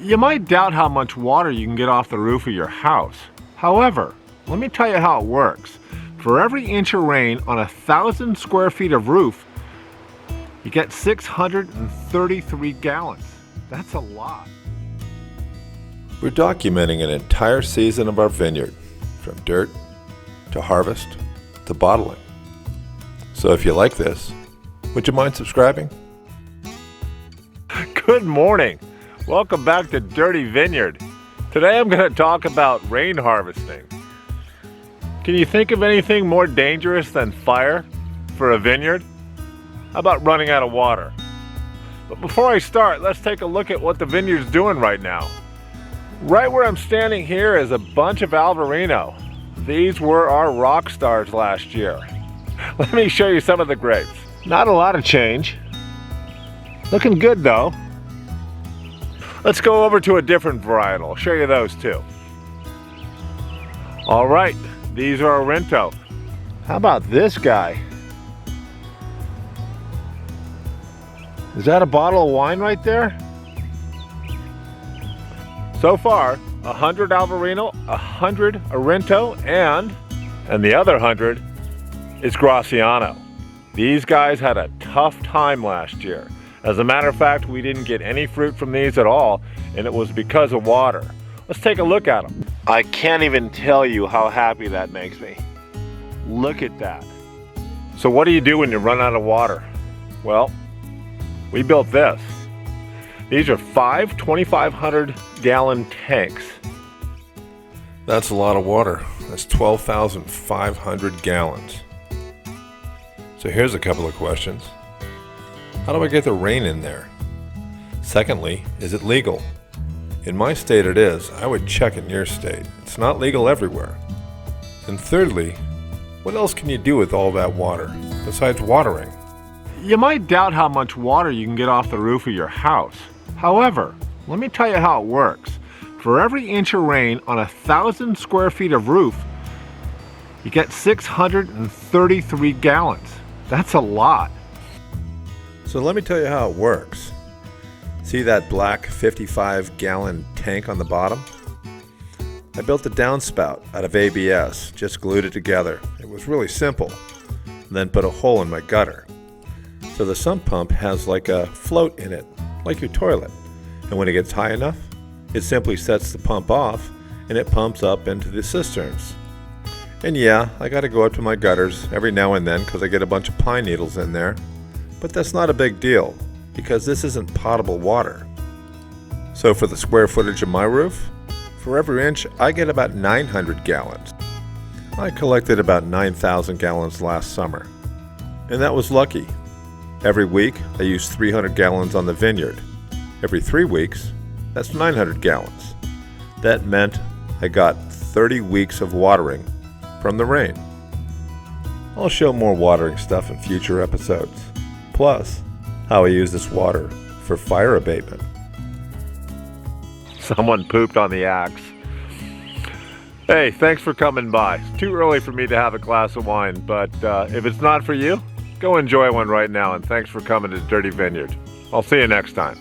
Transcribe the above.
You might doubt how much water you can get off the roof of your house. However, let me tell you how it works. For every inch of rain on 1,000 square feet of roof, you get 633 gallons. That's a lot. We're documenting an entire season of our vineyard, from dirt to harvest to bottling. So if you like this, would you mind subscribing? Good morning. Welcome back to Dirty Vineyard. Today I'm going to talk about rain harvesting. Can you think of anything more dangerous than fire for a vineyard? How about running out of water? But before I start, let's take a look at what the vineyard's doing right now. Right where I'm standing here is a bunch of Albarino. These were our rock stars last year. Let me show you some of the grapes. Not a lot of change. Looking good though. Let's go over to a different varietal. I'll show you those too. All right, these are Arinto. How about this guy? Is that a bottle of wine right there? So far, 100 Albarino, 100 Arinto, and the other 100 is Graciano. These guys had a tough time last year. As a matter of fact, we didn't get any fruit from these at all, and it was because of water. Let's take a look at them. I can't even tell you how happy that makes me. Look at that. So what do you do when you run out of water? Well, we built this. These are 5 2,500 gallon tanks. That's a lot of water. That's 12,500 gallons. So here's a couple of questions. How do I get the rain in there? Secondly, is it legal? In my state it is. I would check in your state. It's not legal everywhere. And thirdly, what else can you do with all that water besides watering? You might doubt how much water you can get off the roof of your house. However, let me tell you how it works. For every inch of rain on 1,000 square feet of roof, you get 633 gallons. That's a lot. So let me tell you how it works. See that black 55-gallon tank on the bottom? I built a downspout out of ABS, just glued it together. It was really simple. And then put a hole in my gutter. So the sump pump has like a float in it, like your toilet. And when it gets high enough, it simply sets the pump off and it pumps up into the cisterns. And yeah, I gotta go up to my gutters every now and then because I get a bunch of pine needles in there. But that's not a big deal because this isn't potable water. So for the square footage of my roof, for every inch I get about 900 gallons. I collected about 9,000 gallons last summer. And that was lucky. Every week I used 300 gallons on the vineyard. Every 3 weeks, that's 900 gallons. That meant I got 30 weeks of watering from the rain. I'll show more watering stuff in future episodes. Plus, how I use this water for fire abatement. Someone pooped on the axe. Hey, thanks for coming by. It's too early for me to have a glass of wine, but if it's not for you, go enjoy one right now, and thanks for coming to Dirty Vineyard. I'll see you next time.